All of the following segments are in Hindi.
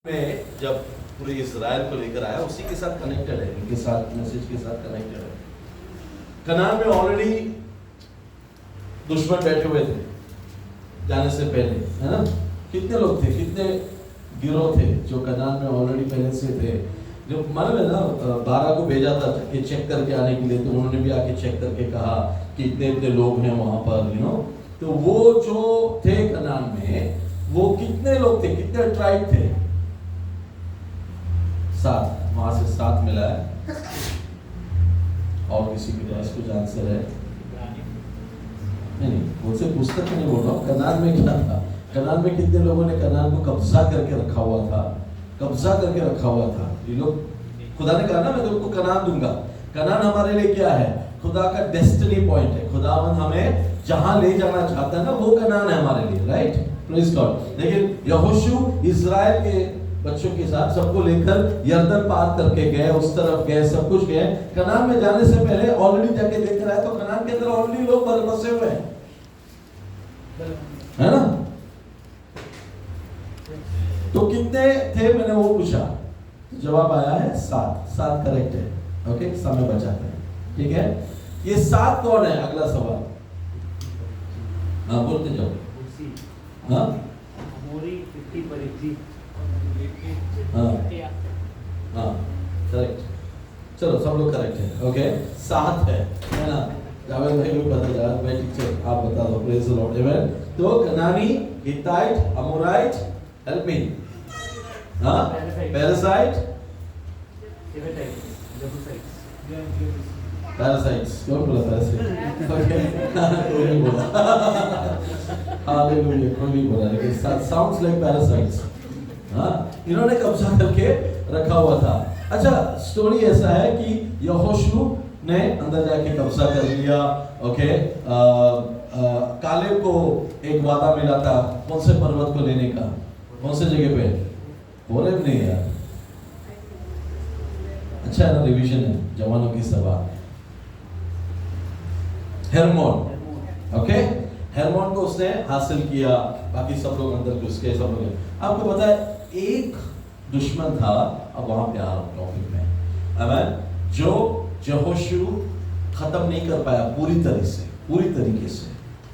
में जब पूरे इज़राइल को लेकर आया उसी के साथ कनेक्टेड है, इनके साथ मैसेज के साथ कनेक्टेड है। कनान में ऑलरेडी दुश्मन बैठे हुए थे जाने से पहले, है ना। कितने लोग थे, कितने गिरोह थे जो कनान में ऑलरेडी पहले से थे। जो मालूम है ना, 12 को भेजा था कि चेक करके आने के लिए, तो उन्होंने भी आके चेक करके कहा कि इतने इतने लोग हैं वहां पर, यू नो। तो वो जो थे कनान में, वो कितने लोग थे, कितने ट्राइब थे? 7, वहां से 7 मिला है। और किसी के पास कुछ आंसर है? नहीं, मुझसे पुस्तक में नहीं बोल रहा हूँ। कनान में क्या था, कनान में कितने लोगों ने कनान को कब्जा करके रखा हुआ था, कब्जा करके रखा हुआ था। ये लोग, खुदा ने कहा ना मैं तुमको कनान दूंगा। कनान हमारे लिए क्या है? खुदा का डेस्टिनी पॉइंट है। खुदावन हमें जहां ले जाना चाहता है ना, वो कनान है हमारे लिए, राइट। Praise God. लेकिन यहोशू इज़राइल के बच्चों के साथ सबको लेकर यरदन पार करके गए, उस तरफ गए, सब कुछ गए। कनान में जाने से पहले ऑलरेडी जाके देख रहा है, तो कनान के अंदर ऑलरेडी लोग बसे हुए हैं, है ना। तो कितने थे, मैंने वो पूछा, तो जवाब आया है 7 करेक्ट है। ओके, समय बचाते हैं, ठीक है। ये 7 कौन है? अगला सवाल। हाँ, बोलते जाओ। हाँ, हाँ, करेक्ट। चलो, सब लोग करेक्ट है। ओके, 7 है ना। जावेद भाई को पता चला, मैं टीचर, आप बता दो। Praise the Lord. आमेन। तो कनानी, हित्ताइट, अमोराइट, हेल्प मी। हाँ, पैरासाइट, पैरासाइट्स। कौन बोला पैरासाइट? ओके, कोई नहीं बोला। हालेलुया, कोई नहीं बोला, लेकिन साउंड्स लाइक पैरासाइट्स। हाँ, इन्होंने कब्जा करके रखा हुआ था। अच्छा, स्टोरी ऐसा है कि यहोशू ने अंदर जाके कब्जा कर लिया। ओके, कालेब को एक वादा मिला था कौन से पर्वत को लेने का? कौन से जगह पे? होरेब नहीं यार, अच्छा है ना, रिवीजन है, जवानों की सभा। हेर्मोन। ओके, हेर्मोन को उसने हासिल किया। बाकी सब लोग अंदर घुस गए, सब लोग। आपको पता है, एक दुश्मन था, अब वहां पे आ रहा हूं टॉपिक में, आमेन, जो यहोशू खत्म नहीं कर पाया पूरी तरीके से।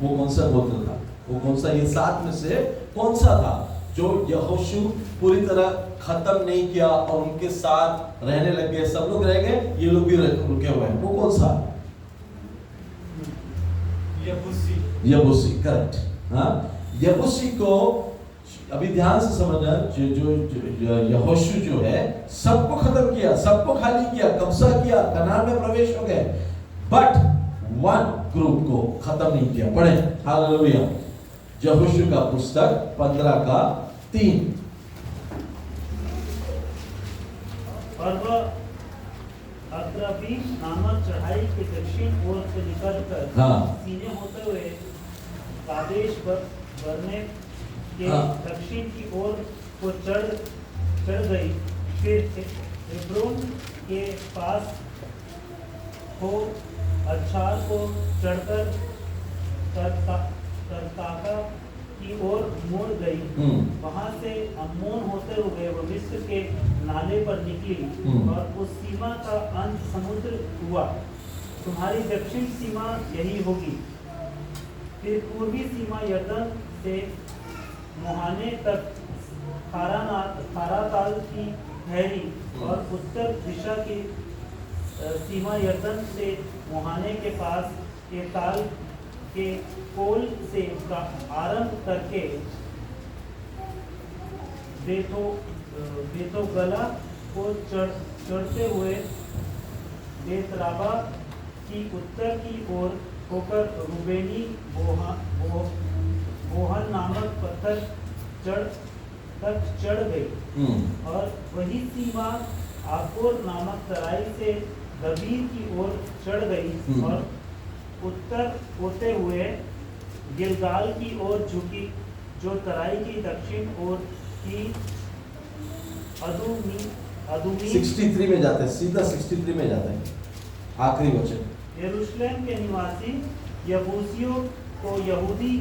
वो कौन सा गोत्र था? वो कौन सा, ये 7 में से कौन सा था जो यहोशू पूरी तरह खत्म नहीं किया और उनके साथ रहने लग गए? सब लोग रह गए, ये लोग भी रुके हुए हैं। वो कौन सा? यबूसी, करेक्ट। हाँ, यबूसी को अभी ध्यान से समझना। जो यहोशू जो है, सबको खत्म किया, सबको खाली किया, कब्जा किया, कनान में प्रवेश हो गए, बट 1 ग्रुप को खत्म नहीं किया। पढ़े हालेलुया। यहोशू का पुस्तक 15:3। और वह अक्रबीम नामक चढ़ाई के दक्षिण ओर से निकलकर सीने होते हुए कादेश बरने के दक्षिण की ओर को चढ़ गई। फिर हेब्रोन के पास हो अच्छार को चढ़कर तरताका की ओर मुड़ गई। वहां से अम्मोन होते हुए वो मिस्र के नाले पर निकली और उस सीमा का अंत समुद्र हुआ। तुम्हारी दक्षिण सीमा यही होगी। फिर पूर्वी सीमा यरदन से मुहाने तक खाराताल की ठहरी और उत्तर दिशा की सीमा यरदन से मुहाने के पास के ताल के कोल से आरंभ करके बेतोगला को चढ़ते हुए बेतराबा की उत्तर की ओर होकर रूबेनी बोहन नामक पत्थर तक चढ़ गई। और वही सीमा आकोर नामक तराई से दबीर की ओर चढ़ गई और उत्तर होते हुए गिलगाल की ओर झुकी, जो तराई की दक्षिण ओर की अदुमी 63 में जाते हैं, सीधा 63 में जाते हैं, आखिरी वचन। यरूशलेम के निवासी यबूसियों को यहूदी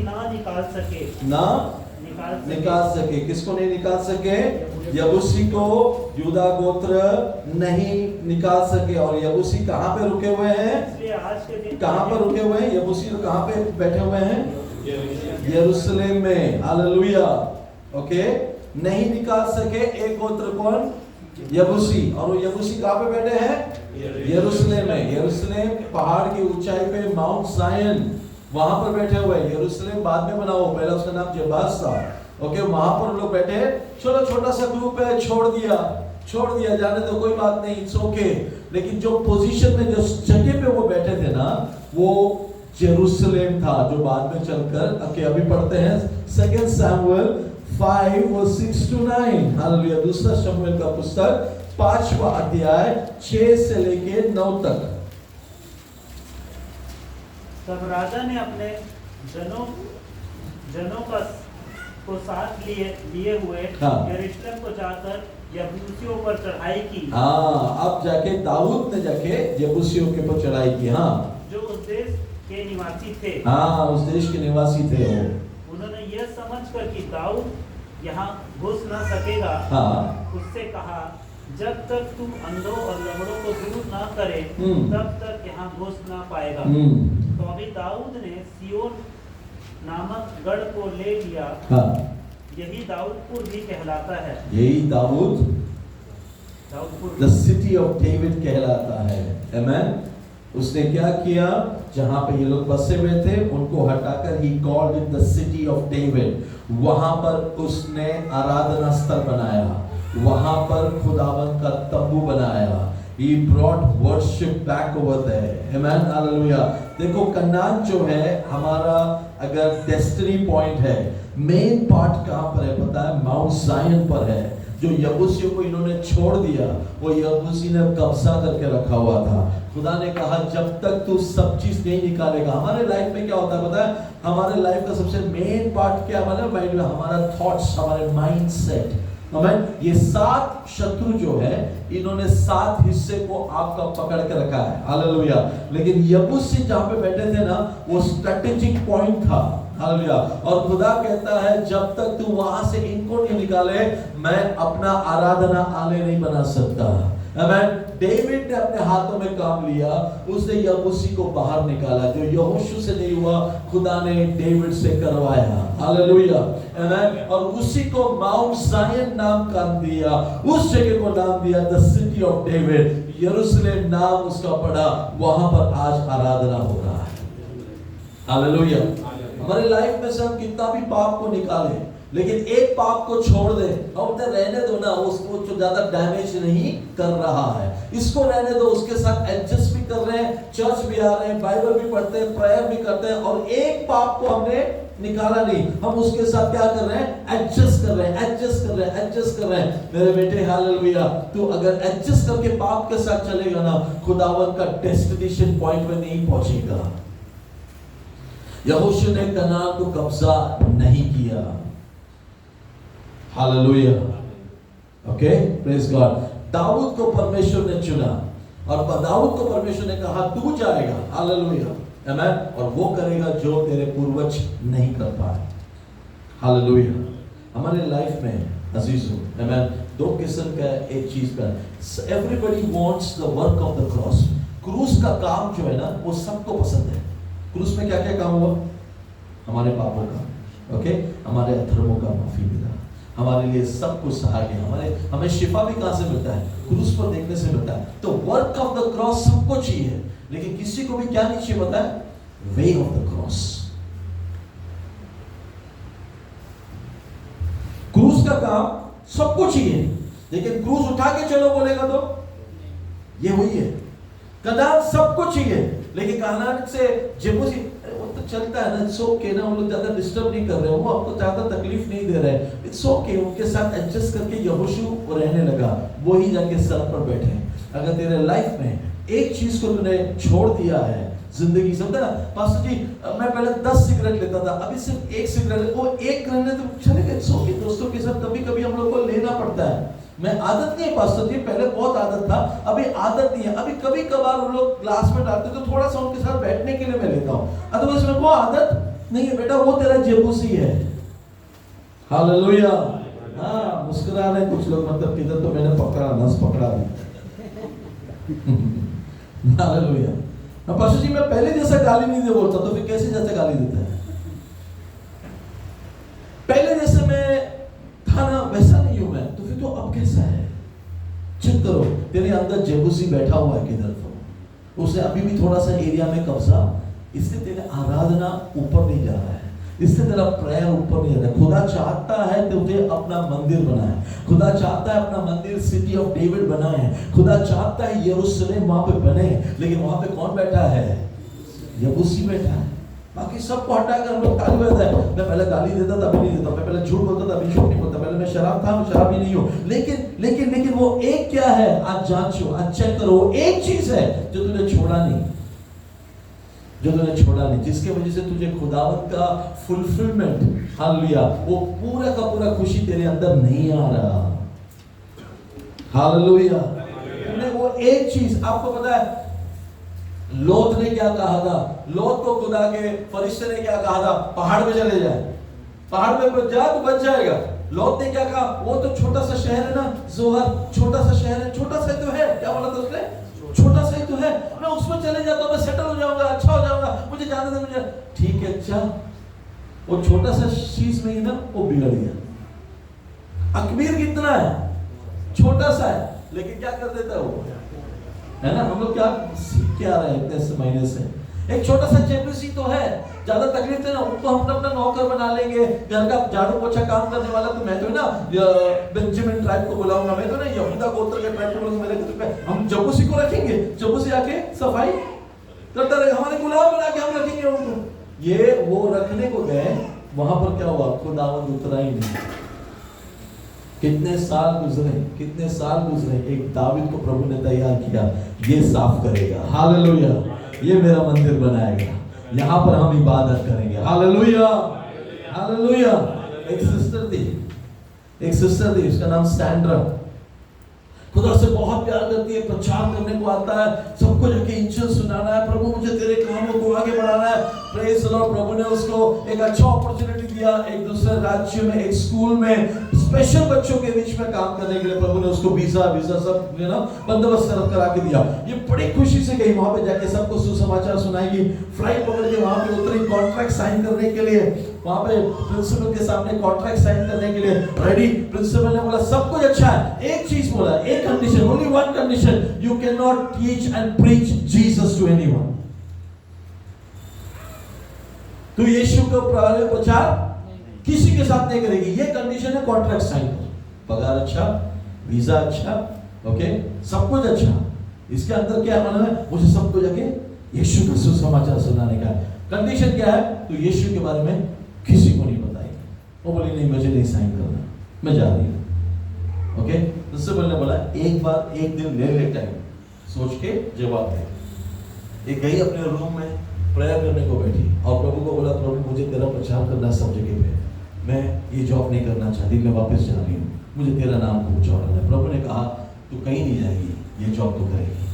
ना निकाल सके, ना निकाल सके। किसको नहीं निकाल सके? यबूसी को यूदा गोत्र नहीं निकाल सके। और यबूसी कहाँ पे रुके हुए हैं? इसलिए आज के दिन कहाँ पर रुके हुए हैं यबूसी? तो कहाँ पे बैठे हुए हैं? यरूशलेम में। हालेलुया। ओके, नहीं निकाल सके एक गोत्र कौन? यबूसी। और वो यबूसी कहाँ पे बैठे हैं? यरूशलेम में। यरूशलेम पहाड़ की ऊंचाई पे, माउंट सायन, वहां पर बैठे हुए। यरूशलेम बाद में बना हुआ, पहला उसका नाम जबास था। ओके, वहां पर लोग बैठे। चलो छोटा सा ग्रुप है, छोड़ दिया जाने तो कोई बात नहीं, इट्स ओके। लेकिन जो पोजीशन में, जो जगह पे वो बैठे थे ना, वो यरूशलेम था, जो बाद में चलकर ओके अभी पढ़ते हैं 2 सैमुएल 5:6-9। हालेलुया। दूसरा शमूएल का पुस्तक 5वां अध्याय 6 से लेके 9 तक। तब राजा ने अपने जनों को साथ लिए हुए यरूशलेम को जाकर यबूसियों पर चढ़ाई की। अब जाके दाऊद ने जाके यबूसियों के ऊपर चढ़ाई की। जो उस देश के निवासी थे। उस देश के निवासी थे। उन्होंने यह समझकर कि दाऊद यहाँ घुस न सकेगा, उससे कहा, जब तक तुम अंधों और लंगड़ों को दूर न करे तब तक यहाँ घुस न पाएगा। तो अभी दाऊद ने सिय्योन नामक गढ़ को ले लिया। यही दाऊदपुर भी कहलाता है। यही दाऊदपुर, द सिटी ऑफ डेविड कहलाता है। आमेन। उसने क्या किया? जहां पे ये लोग बसे हुए थे, उनको हटाकर he called it the city of David. वहां पर उसने आराधना स्थल बनाया, वहां पर खुदावंद का तंबू बनाया। He brought worship back over there. Amen. Hallelujah. देखो, कनान जो है हमारा अगर डेस्टिनी पॉइंट है, मेन पार्ट कहाँ पर है पता है? माउंट सायन पर है। जो यबूसियों को इन्होंने छोड़ दिया, वो यबूसी ने कब्जा करके रखा हुआ था। खुदा ने कहा, जब तक तू सब चीज नहीं निकालेगा। हमारे लाइफ में क्या होता है पता है? हमारे लाइफ का सबसे मेन पार्ट क्या है? हमारा थॉट्स, हमारे माइंड सेट। ये 7 शत्रु जो है, इन्होंने 7 हिस्से को आपका पकड़ के रखा है। हालेलुया। लेकिन यबूसी जहां पे बैठे थे ना, वो स्ट्रेटेजिक पॉइंट था। हालेलुया। और खुदा कहता है, जब तक तू वहां से इनको नहीं निकाले, मैं अपना आराधना आलय नहीं बना सकता। आमेन। डेविड ने अपने हाथों में काम लिया, उसने यबूसी को बाहर निकाला। जो यहोशू से नहीं हुआ, खुदा ने डेविड से करवाया। हालेलुया। आमेन। और उसी को माउंट सायन नाम का दिया, उस जगह को नाम दिया द सिटी ऑफ डेविड। यरूशलेम नाम उसका पड़ा। वहां पर आज आराधना हो रहा है। हालेलुया। हमारे लाइफ में से हम कितना भी पाप को निकालें, लेकिन एक पाप को छोड़ दे, अब तक रहने दो ना, उसको जो ज्यादा डैमेज नहीं कर रहा है, इसको रहने दो। उसके साथ एडजस्ट भी कर रहे हैं, चर्च भी आ रहे हैं, बाइबल भी पढ़ते हैं, प्रेयर भी करते हैं, और एक पाप को हमने निकाला नहीं, हम उसके साथ क्या कर रहे हैं? एडजस्ट कर रहे हैं। मेरे बेटे, हालेलुया, तू अगर एडजस्ट करके पाप के साथ चलेगा ना, खुदावंद का डेस्टिनेशन पॉइंट में नहीं पहुंचेगा। यहोशू ने कनान को कब्जा नहीं किया। हालेलुया। Okay, praise God. दाऊद को परमेश्वर ने चुना, और दाऊद को परमेश्वर ने कहा, तू जाएगा। हालेलुया। आमेन। और वो करेगा जो तेरे पूर्वज नहीं कर पाए। हालेलुया। हमारे लाइफ में अजीजों, आमेन, 2 किस्म का एक चीज का, everybody wants the work of the cross. क्रूस का काम जो है ना, वो सबको पसंद है। क्रूस में क्या क्या काम हुआ? हमारे पापों का, ओके, हमारे अधर्मों का माफी मिला, हमारे लिए सब कुछ सहा गया, हमें शिफा भी कहां से मिलता है? क्रूस पर देखने से मिलता है। तो वर्क ऑफ द क्रॉस सबको चाहिए, लेकिन किसी को भी क्या नहीं चाहिए पता है? वे ऑफ द क्रॉस। क्रूस का काम सबको चाहिए, लेकिन क्रूस उठा के चलो बोलेगा तो ये वही है। कनान सबको चाहिए, लेकिन कनान से जेबूसी वो तो चलता है ना, इट्स ओके ना, वो लोग ज्यादा डिस्टर्ब नहीं कर रहे, वो आपको ज्यादा तकलीफ नहीं दे रहे, इट्स ओके। उनके साथ एडजस्ट करके यहोशू रहने लगा, वो ही जाके सर पर बैठे। अगर तेरे लाइफ में एक चीज को तूने छोड़ दिया है जिंदगी, समझा ना पास्टर जी, मैं पहले 10 सिगरेट लेता था, अभी सिर्फ 1 सिगरेट, वो एक रहने तो चलेगा, इट्स ओके। दोस्तों के साथ कभी कभी हम लोग को लेना पड़ता है। मैं आदत नहीं है पास्टर जी, पहले बहुत आदत था, अभी आदत नहीं है। अभी कभी कभार वो लोग क्लास में डालते तो थोड़ा सा उनके साथ बैठने के लिए मैं लेता हूँ, अदरवाइज मेरे को आदत नहीं है। बेटा, वो तेरा जेबूसी है। हालेलुया। हाँ, मुस्कुरा रहे कुछ लोग, मतलब किधर तो मैंने पकड़ा, नस पकड़ा भी। हालेलुया। अब पास्टर जी मैं पहले जैसा गाली नहीं दे बोलता, तो फिर कैसे जैसा गाली देता है? पहले जैसे मैं था ना वैसा नहीं हूं मैं, तो फिर तो अब कैसा है? चेक करो, तेरे अंदर जेबूसी बैठा हुआ है किधर तो, उसे अभी भी थोड़ा सा एरिया में कब्जा, इससे तेरे आराधना ऊपर नहीं जा रहा है, इससे तेरा प्रेयर ऊपर नहीं जा रहा है। खुदा चाहता है तुझे अपना मंदिर बनाए, खुदा चाहता है अपना मंदिर सिटी ऑफ डेविड बनाए, खुदा चाहता है यरूशलेम वहां पे बने, लेकिन वहां पे कौन बैठा है? यबूसी बैठा है। बाकी सबको हटाकर हम लोग ताली बजाते हैं। मैं पहले गाली देता था, अभी नहीं देता, मैं पहले झूठ बोलता था, अभी झूठ नहीं बोलता, पहले मैं शराब था, मैं शराबी नहीं हूँ। लेकिन वो एक क्या है? आज जांचो, आज चेक करो, वो एक चीज है जो तूने छोड़ा नहीं, जो तूने छोड़ा नहीं, जिसके वजह से तुझे खुदावंत का फुलफिलमेंट, हालेलुया, वो पूरा का पूरा खुशी तेरे अंदर नहीं आ रहा। हालेलुया। वो एक चीज आपको पता है, लोत ने क्या कहा था? लोत को खुदा के फरिश्ते ने क्या कहा था? पहाड़ पे चले जाए, पहाड़ पे जा तो बच जाएगा। लोत ने क्या कहा? वो तो छोटा सा शहर है ना, जोहर, छोटा सा शहर है, छोटा सा तो है, क्या बोला था उसने? छोटा सा ही तो है, मैं उसमें चले जाता हूँ, मैं सेटल हो जाऊंगा, अच्छा हो जाऊंगा, मुझे जाने दे मुझे। ठीक है, अच्छा, वो छोटा सा चीज में ही ना वो बिगड़ गया। अकबीर कितना है? छोटा सा है, लेकिन क्या कर देता है वो, है ना? हम लोग क्या सीख के आ रहे हैं इतने महीने से? एक छोटा सा जेबूसी तो है, ज्यादा तकलीफ है ना, उनको हम अपना नौकर बना लेंगे, घर का झाड़ू पोछा काम करने वाला तो मैं तो ना बेंजामिन ट्राइब को बुलाऊंगा, मैं तो ना यहूदा गोत्र के ट्राइब को बुलाऊंगा, मेरे घर पे हम जबूसी को रखेंगे, जबूसी आके सफाई करता रहेगा, हमारे गुलाम बना के हम रखेंगे उनको। ये वो रखने को गए, वहां पर क्या हुआ? खुदावंद उतरा ही नहीं। कितने साल गुजरे, एक दावीद को प्रभु ने तैयार किया, ये साफ करेगा, हालेलुया, ये मेरा मंदिर बनाएगा, यहाँ पर हम इबादत करेंगे, हालेलुया, हालेलुया। एक सिस्टर थी, उसका नाम सैंड्रा, खुदा से बहुत प्यार करती है, प्रचार करने को आता है, सबको जाके इंजil सुनाना है, प्रभु मुझे तेरे कामों को आगे बढ़ाना है, प्रेज द लॉर्ड। प्रभु ने उसको एक अच्छा अपॉर्चुनिटी दिया, एक दूसरे राज्य में, एक स्कूल में स्पेशल बच्चों के बीच में काम करने के लिए प्रभु ने उसको वीजा सब बंदोबस्त करा के दिया। ये बड़ी खुशी से गई, वहां पे जाके सबको सुसमाचार सुनाएगी, फ्लाइट पकड़ के वहां पे उतरी, कॉन्ट्रैक्ट साइन करने के लिए, वहां पे प्रिंसिपल के सामने कॉन्ट्रैक्ट साइन करने के लिए रेडी। प्रिंसिपल ने बोला सब कुछ अच्छा है, एक चीज बोला, एक condition, only one condition, you can not teach and preach Jesus to anyone. तू यीशु का प्रचार किसी के साथ नहीं करेगी, ये कंडीशन है, कॉन्ट्रैक्ट साइन कर, पगार अच्छा, वीजा अच्छा, ओके, सब कुछ अच्छा। इसके अंदर क्या माना है? मुझे सबको जाके यीशु का सुसमाचार सुनाने का। कंडीशन क्या है? तो यीशु के बारे में किसी को नहीं बताएगी। वो बोली नहीं, मुझे नहीं साइन करना, मैं जा रही हूँ, ओके। उससे बोलने बोला एक बार, एक दिन ले टाइम सोच के जवाब दे। एक गई अपने रूम में प्रेयर करने को बैठी और प्रभु को बोला, प्रभु मुझे तेरा प्रचार करना सब जगह पे, मैं ये जॉब नहीं करना चाहती, मैं वापस जा रही हूँ, मुझे तेरा नाम को ऊंचा है। प्रभु ने कहा तू कहीं नहीं जाएगी, ये जॉब तो करेगी।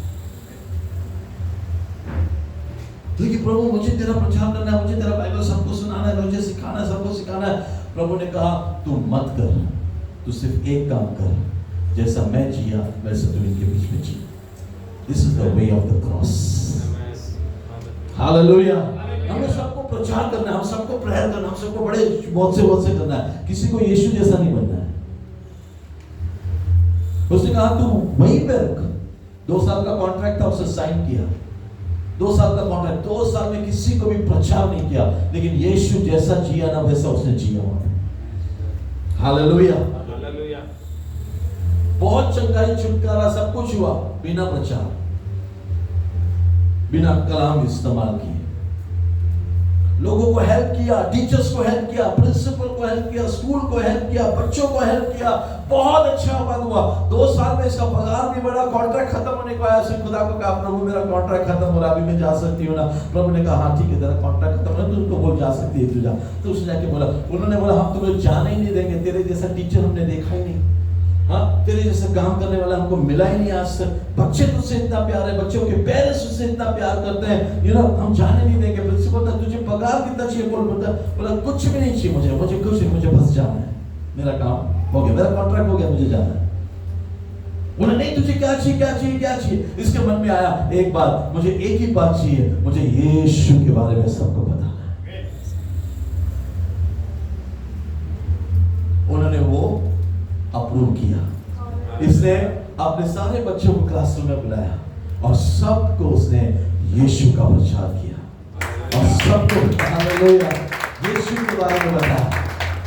लेकिन प्रभु मुझे तेरा प्रचार करना है, मुझे तेरा बाइबल सबको सुनाना है, मुझे सिखाना है, सबको सिखाना है। प्रभु ने कहा तू मत कर, तू सिर्फ एक काम कर, जैसा मैं जिया वैसे तू इनके बीच में जी। This is the way of the cross, hallelujah. हमें सबको प्रचार करना है, हम सबको प्रेयर करना है, हम सबको बड़े बहुत से करना है, किसी को यीशु जैसा नहीं बनना है। उसने कहा तू वहीं पे रख। 2 साल का कॉन्ट्रैक्ट था, उसने साइन किया, 2 साल का कॉन्ट्रैक्ट, 2 साल में किसी को भी प्रचार नहीं किया, लेकिन यीशु जैसा जिया ना वैसा उसने जिया हुआ। Hallelujah, hallelujah. बहुत चंगाई, छुटकारा, सब कुछ हुआ बिना प्रचार, बिना कलाम इस्तेमाल किए। लोगों को हेल्प किया, टीचर्स को हेल्प किया, प्रिंसिपल को हेल्प किया, स्कूल को हेल्प किया, बच्चों को हेल्प किया, बहुत अच्छा बात हुआ। 2 साल में इसका पगार भी बढ़ा, कॉन्ट्रैक्ट खत्म होने को आया। उसने खुदा को कहा प्रभु मेरा कॉन्ट्रैक्ट खत्म हो रहा है, अभी मैं जा सकती हूँ ना? प्रभु ने कहा हाँ ठीक है, तेरा कॉन्ट्रैक्ट खत्म हो, तू उनको बोल जा सकती है, तू जा। तो उसने जाके बोला, उन्होंने बोला हम तुम्हें जाने ही नहीं देंगे, तेरे जैसा टीचर हमने देखा ही नहीं, हाँ तेरे जैसे काम करने वाला हमको मिला ही नहीं आज तक, बच्चे तुझसे इतना प्यार है, बच्चों के पेरेंट्स तुझसे इतना प्यार करते हैं, यू नो हम जाने नहीं देंगे। प्रिंसिपल था तुझे पगार कितना चाहिए? बोला कुछ भी नहीं चाहिए मुझे कुछ नहीं, मुझे बस जाना है। मेरा काम हो गया, मेरा कॉन्ट्रैक्ट हो गया, मुझे जाना है। बोले नहीं तुझे क्या चाहिए, क्या चाहिए, क्या चाहिए? इसके मन में आया एक बात, मुझे एक ही बात चाहिए, मुझे यीशु के बारे में सबको बताना है। उन्होंने वो अप्रूव किया। इसने अपने सारे बच्चों को क्लासरूम में बुलाया और सबको उसने यीशु का प्रचार किया और सबको हालेलुया यीशु के बारे में बताया।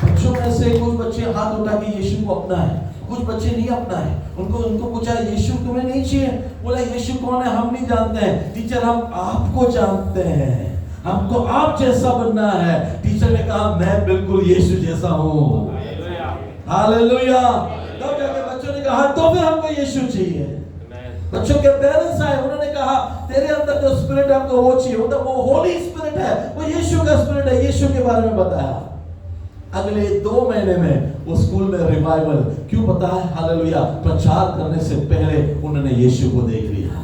बच्चों में से कुछ बच्चे हाथ उठा के यीशु को अपनाए, कुछ बच्चे नहीं अपनाए। उनको पूछा यीशु तुम्हें नहीं चाहिए? बोला यीशु कौन है हम नहीं जानते हैं टीचर, हम आपको जानते हैं, हमको आप जैसा बनना है। टीचर ने कहा मैं बिल्कुल यीशु जैसा हूँ। हालेलुया। तब जाके बच्चों ने कहा तो फिर हमको यीशु चाहिए। बच्चों के पेरेंट्स आए, उन्होंने कहा तेरे अंदर जो स्पिरिट है हमको वो चाहिए, वो होली स्पिरिट है, वो यीशु का स्पिरिट है। यीशु के बारे में बताया। अगले 2 महीने में वो स्कूल में रिवाइवल। क्यों पता है? हालेलुया। प्रचार करने से पहले उन्होंने यीशु को देख लिया।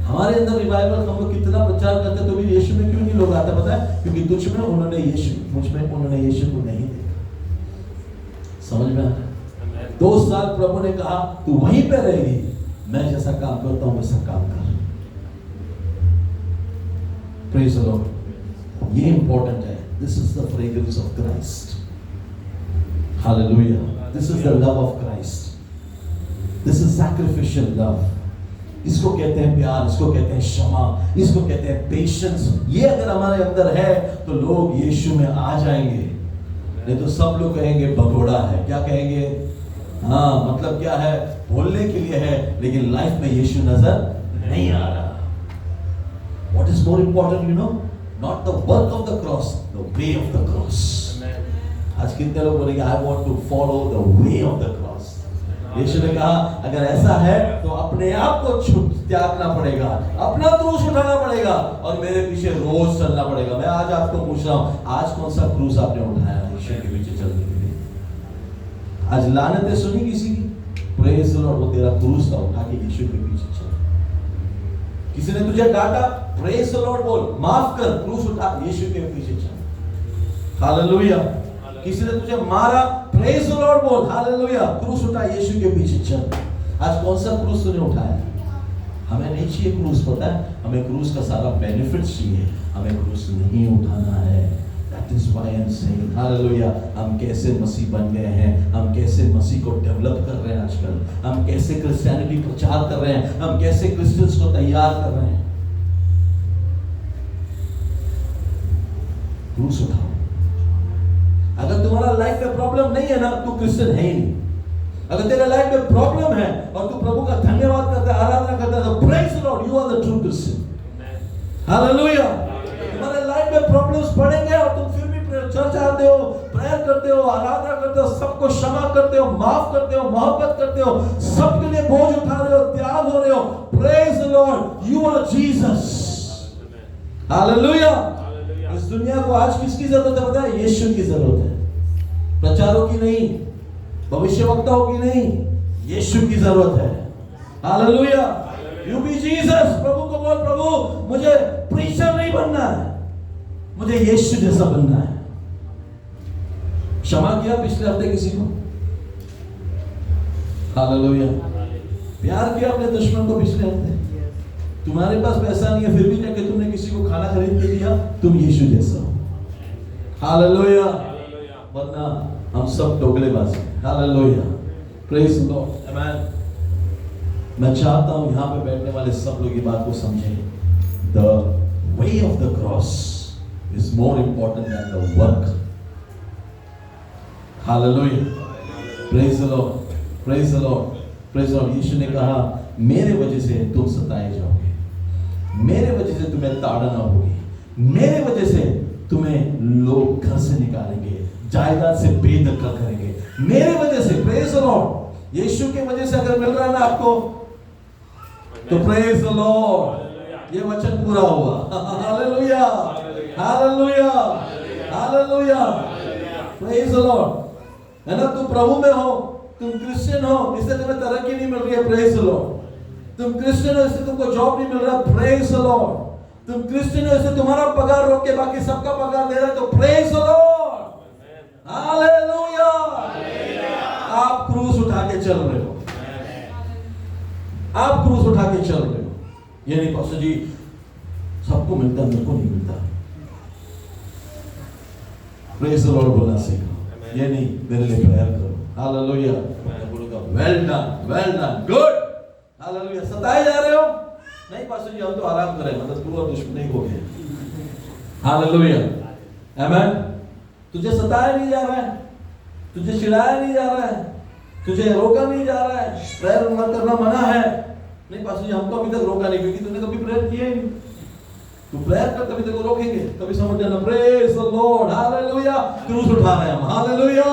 हमारे अंदर रिवाइवल हम लोग कितना प्रचार करते तो भी यीशु में क्यों नहीं लोग आते पता है? क्योंकि तुझ में उन्होंने यीशु, मुझ में उन्होंने यीशु को नहीं देखा। समझ में आ रहा है? 2 साल प्रभु ने कहा तू वहीं पे रहेगी, मैं जैसा काम करता हूं वैसा काम कर। Praise the Lord. ये इंपॉर्टेंट है। This is the fragrance of Christ. Hallelujah. This is the love of Christ. This is sacrificial love. इसको कहते हैं प्यार, इसको कहते हैं क्षमा, इसको कहते हैं पेशेंस। ये अगर हमारे अंदर है तो लोग यीशु में आ जाएंगे। नहीं तो सब लोग कहेंगे भगोड़ा है। क्या कहेंगे? हाँ, मतलब क्या है? बोलने के लिए है लेकिन लाइफ में यीशु नजर नहीं आ रहा। What is more important, you know? Not the work of the cross, the way of the cross. आज कितने लोग बोलेंगे I want to follow the way of the cross. यीशु ने कहा अगर ऐसा है तो अपने आप को त्यागना पड़ेगा, अपना क्रूस उठाना पड़ेगा और मेरे पीछे रोज चलना पड़ेगा। मैं आज आपको पूछ रहा हूँ, आज कौन सा क्रूस आपने उठाया यीशु के पीछे चलने के लिए? आज लानतें सुनी किसी की? प्रेज द लॉर्ड, वो तेरा क्रूस था, उठा के यीशु के पीछे चल। किसी ने तुझे डांटा, प्रेज द लॉर्ड बोल, माफ कर, क्रूस उठा, यीशु के पीछे चल। हालेलुया। किसी ने तुझे मारा, प्रेज द लॉर्ड बोल, हालेलुया, क्रूस उठा, यीशु के पीछे चल। आज कौन सा क्रूस तूने उठाया? हमें नहीं चाहिए क्रूस, पता है? हमें क्रूस का सारा बेनिफिट चाहिए, हमें क्रूस नहीं उठाना है। That is why I'm saying, hallelujah. हम कैसे मसीह बन गए हैं, हम कैसे मसीह को डेवलप कर रहे हैं आजकल, हम कैसे क्रिश्चियनिटी प्रचार कर रहे हैं, हम कैसे क्रिश्चियंस को तैयार कर रहे हैं। क्रूस उठाओ। अगर तुम्हारा लाइफ में प्रॉब्लम नहीं है ना, तू क्रिश्चियन है ही नहीं। अगर तेरा लाइफ में प्रॉब्लम है और तू प्रभु का धन्यवाद करता है, आराधना करता है, तो praise the Lord, you are the true Christian. Hallelujah. तुम्हारे लाइफ में प्रॉब्लम्स पड़ेंगे और तुम फिर भी चर्च आते हो, प्रेयर करते हो, आराधना करते हो, सबको क्षमा करते हो, माफ करते हो, मोहब्बत करते हो, सबके लिए बोझ उठा रहे हो, त्याग हो रहे हो। Praise the Lord, you are Jesus. Hallelujah. इस दुनिया को आज किसकी जरूरत है पता है? यीशु की जरूरत है। प्रचारों की नहीं, भविष्यवक्ताओं की नहीं, यीशु की जरूरत है। हालेलुया। You be Jesus. प्रभु को बोल, प्रभु मुझे प्रीचर नहीं बनना है, मुझे यीशु जैसा बनना है। क्षमा किया पिछले हफ्ते किसी को? हालेलुया। प्यार किया अपने दुश्मन को पिछले हफ्ते? तुम्हारे पास पैसा नहीं है फिर भी जाके तुमने किसी को खाना खरीद के दिया, तुम यीशु जैसा हो। हालेलुया। वरना हम सब दोगलेबाज हैं। Hallelujah. Praise the Lord. Amen. मैं चाहता हूं यहां पे बैठने वाले सब लोग ये बात को समझें। The way of the cross is more important than the work. Hallelujah. Praise the Lord. Praise the Lord. Praise the Lord. यीशु ने कहा मेरे वजह से तुम सताए जाओगे, मेरे वजह से तुम्हें ताड़ना होगी, मेरे वजह से तुम्हें लोग घर से निकालेंगे, जायदाद से बेदखल करेंगे, मेरे वजह से। Praise the Lord. यीशु के वजह से अगर मिल रहा है ना आपको, तो प्रेज द लॉर्ड, ये वचन पूरा हुआ। Hallelujah. Hallelujah. Hallelujah. Praise the Lord. है ना? तुम प्रभु में हो, तुम क्रिश्चियन हो, इससे तुम्हें तरक्की नहीं मिल रही है, प्रेज द लॉर्ड। तुम क्रिश्चियन हो इससे तुमको जॉब नहीं मिल रहा, प्रेज द लॉर्ड। तुम क्रिश्चियन हो इससे तुम्हारा पगार रोक के बाकी सबका पगार दे रहा है, तो प्रेज द लॉर्ड। हालेलुया। आप क्रूस उठा के चल रहे हो, आप क्रूस उठा के चल रहे हो। ये नहीं पास्टर जी सबको मिलता, मेरे को नहीं मिलता। प्रेज द लॉर्ड बोलना सीखो। ये नहीं, मेरे लिए प्रेयर करो। हालेलुया। बोलूंगा वेल डन गुड। हालेलुया। सताए जा रहे हो? नहीं पास्टर जी हम तो आराम करें, मतलब तू और दुश्मन नहीं हो गए। हालेलुया। आमेन। तुझे सताया नहीं जा रहा है, तुझे चिढ़ाया नहीं जा रहा है, तुझे रोका नहीं जा रहा है, प्रेयर करना मना है। नहीं पास्टर जी हमको अभी तक रोका नहीं, क्योंकि तूने कभी प्रेयर किया ही नहीं। तू प्रेयर कर तभी तेरे को रोकेंगे। कभी समझ जाना प्रेज द लॉर्ड। हालेलुया। क्रूस उठा रहे हैं हम। हालेलुया।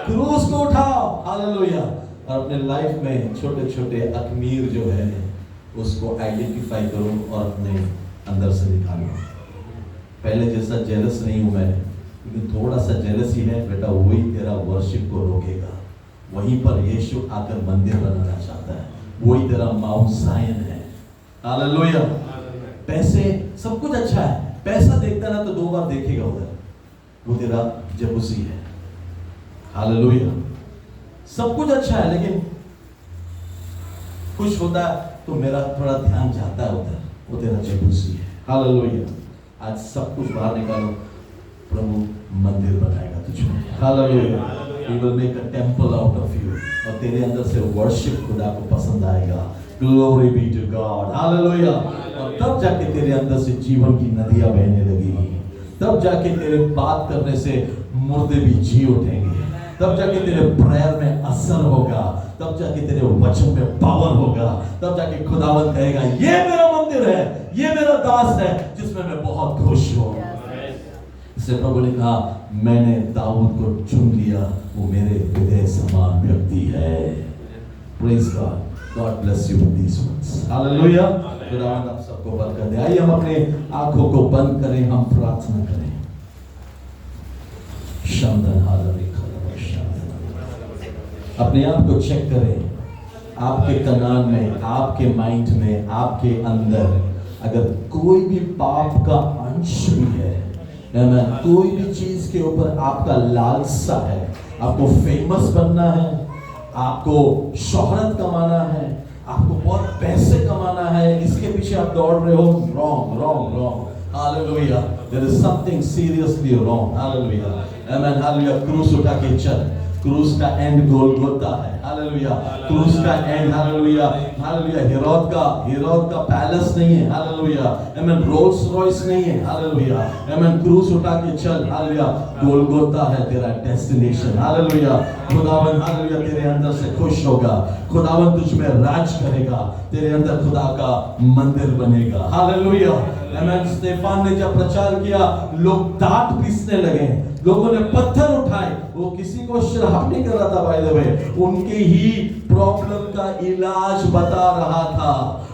क्रूस को उठाओ। हालेलुया। और अपने लाइफ में छोटे छोटे अखमीर जो है उसको आइडेंटिफाई करो और अपने अंदर से निकालो। पहले जैसा जेलस नहीं हूं मैं, लेकिन थोड़ा सा जेलस ही है बेटा, वही तेरा वर्शिप को रोकेगा। वहीं पर यीशु आकर मंदिर बनाना चाहता है, वही तेरा माउंट सायन है। हालेलुया। पैसे सब कुछ अच्छा है, पैसा देखता ना तो 2 बार देखेगा उधर, वो तेरा जबूसी है। हालेलुया। सब कुछ अच्छा है लेकिन खुश होता है तो मेरा थोड़ा ध्यान जाता है उधर, वो तेरा जबूसी है। हालेलुया। आज सब कुछ बाहर निकालो, प्रभु मंदिर बनाएगा तुझमें। Hallelujah. He will make a temple out of you, और तेरे अंदर से वर्शिप खुदा को पसंद आएगा। Glory be to God. Hallelujah. और तब जाके तेरे अंदर से जीवन की नदियां बहने लगेगी, तब जाके तेरे बात करने से मुर्दे भी जी उठेंगे, तब जाके तेरे प्रेयर में असर होगा, तब जाके तेरे वचन में पावर होगा, तब जाके खुदावंद कहेगा ये मेरा मंदिर है, ये मेरा दास है जिसमें मैं बहुत खुश हूं। इससे प्रभु ने कहा मैंने दाऊद को चुन लिया, वो मेरे हृदय समान व्यक्ति है। Praise God. God bless you with these words. Hallelujah. खुदावंद आप सबको बरकत दे। आइए हम अपने आंखों को बंद करें, हम प्रार्थना करें। शांतन हालेलुया। अपने आप को चेक करें, आपके कनान में, आपके माइंड में, आपके अंदर अगर कोई भी पाप का अंश भी है, कोई भी चीज के ऊपर आपका लालसा है, आपको फेमस बनना है, आपको शोहरत कमाना है, आपको बहुत पैसे कमाना है, इसके पीछे आप दौड़ रहे हो, wrong. Hallelujah. There is something seriously wrong. Hallelujah. Amen. Hallelujah. क्रूस उठा के चल। क्रूस का एंड गोलगोथा है। हालेलुया। क्रूस का एंड हालेलुया हालेलुया हेरोद का पैलेस नहीं है। हालेलुया। आमेन। रोल्स रॉयस नहीं है। हालेलुया। आमेन। क्रूस उठा के चल। हालेलुया। गोलगोथा है तेरा डेस्टिनेशन। हालेलुया। खुदावन हालेलुया तेरे अंदर से खुश होगा, खुदावन तुझ में राज करेगा, तेरे अंदर खुदा का मंदिर बनेगा। हालेलुया। आमेन। स्तेफान ने जब प्रचार किया, लोग दांत पीसने लगे, लोगों ने पत्थर उठाए। वो किसी को श्राप नहीं कर रहा था, बाय द वे, उनके ही प्रॉब्लम का इलाज बता रहा था,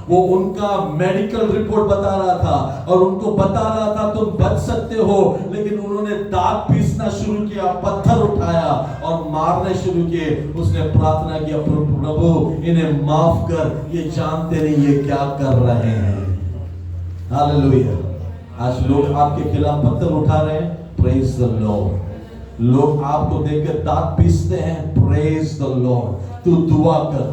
वो उनका मेडिकल रिपोर्ट बता रहा था और उनको बता रहा था तुम बच सकते हो। लेकिन उन्होंने दांत पीसना शुरू किया, पत्थर उठाया और मारने शुरू किए। उसने प्रार्थना किया, प्रभु इन्हें माफ कर, ये जानते नहीं ये क्या कर रहे हैं। हालेलुया। आज लोग आपके खिलाफ पत्थर उठा रहे हैं। Praise the Lord. लोग आपको देखकर दांत पीसते हैं। Praise the Lord. तू दुआ कर।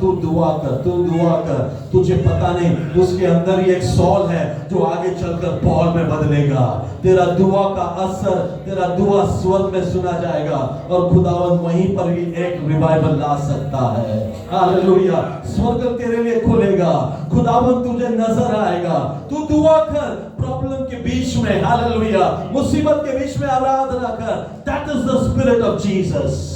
तुझे पता नहीं उसके ही एक सॉल है जो आगे चलकर पॉल में बदलेगा। तेरा दुआ का असर, तेरा दुआ स्वर्ग में सुना जाएगा और खुदावन वहीं पर ही एक रिवाइवल ला सकता है। हालेलुया। स्वर्ग तेरे लिए खुलेगा, खुदावन तुझे नजर आएगा। तू दुआ कर प्रॉब्लम के बीच में। हालेलुया। मुसीबत के बीच में आराधना कर। That is the spirit of Jesus.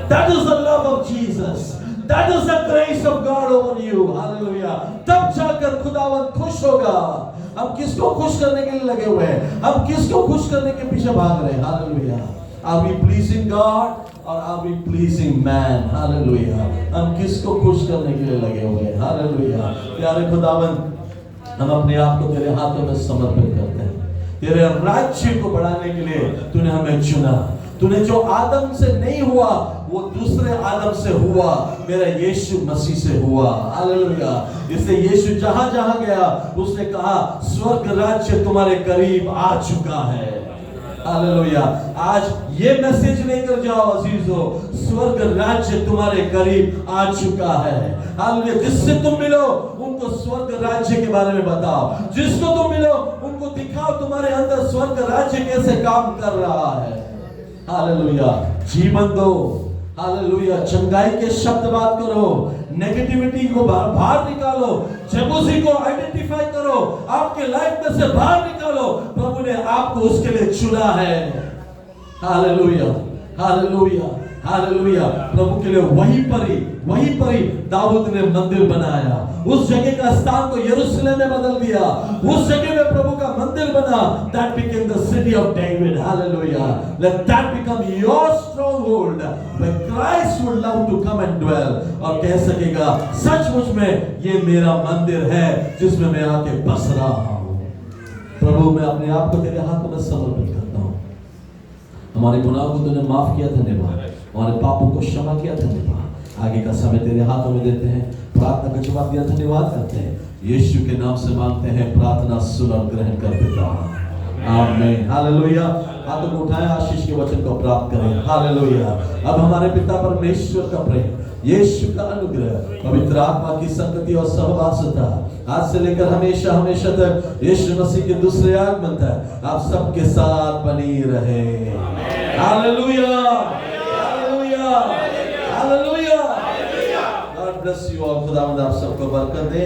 That is the love of Jesus. That is the grace of God over you. Hallelujah. तब जाकर खुदावन खुश होगा। हम किसको खुश करने के लिए लगे हुए हैं? हम किसको खुश करने के पीछे भाग रहे हैं? Hallelujah. Are we pleasing God or are we pleasing man? Hallelujah. हम किसको खुश करने के लिए लगे हुए हैं? Hallelujah. प्यारे खुदावन, हम अपने आप को तेरे हाथों में समर्पित करते हैं। तेरे राज्य को बढ़ाने के लिए तूने हमें चुना। तूने जो आदम से नहीं हुआ वो दूसरे आदम से हुआ, मेरा यीशु मसीह से हुआ। हालेलुया। इसलिए यीशु जहां जहां गया उसने कहा स्वर्ग राज्य तुम्हारे करीब आ चुका है। हालेलुया। आज ये मैसेज लेकर जाओ अजीजों, स्वर्ग राज्य तुम्हारे करीब आ चुका है। हालेलुया। जिससे तुम मिलो उनको स्वर्ग राज्य के बारे में बताओ, जिसको तुम मिलो उनको दिखाओ तुम्हारे अंदर स्वर्ग राज्य कैसे काम कर रहा है। हालेलुया। जीवन दो, हालेलुया। चंगाई के शब्द बात करो, नेगेटिविटी को बाहर निकालो, जेलसी को आइडेंटिफाई करो, आपके लाइफ में से बाहर निकालो। प्रभु ने आपको उसके लिए चुना है। Hallelujah, hallelujah, hallelujah. प्रभु के लिए वहीं पर ही दाऊद ने मंदिर बनाया। उस जगह का स्थान को यरूशलेम में बदल दिया। उस जगह में प्रभु का मंदिर बना। That became the city of David. Hallelujah. Let that become your stronghold, where Christ would love to come and dwell. और कह सकेगा सचमुच में ये मेरा मंदिर है जिसमें मैं आके बस रहा हूँ। प्रभु मैं अपने आप को तेरे हाथों में समर्पित करता हूँ। हमारे गुनाहों को तूने माफ किया, धन्यवाद। हमारे पापों को क्षमा किया, धन्यवाद। आगे का समय तेरे हाथों में देते हैं। प्रार्थना का जवाब दिया, धन्यवाद करते हैं। यीशु के नाम से मांगते हैं, प्रार्थना सुन और ग्रहण कर पिता। आमीन। हालेलुया। हाथों को उठाएं, आशीष के वचन को प्राप्त करें। हालेलुया। अब हमारे पिता परमेश्वर का प्रेम, यीशु का अनुग्रह, पवित्र आत्मा की संगति और सहवासता आज से लेकर हमेशा हमेशा तक यीशु मसीह के दूसरे आगमन तक आप सबके साथ बनी रहे। Hallelujah, hallelujah, hallelujah. God bless you all. खुदावंद आप सबको बरकत दे।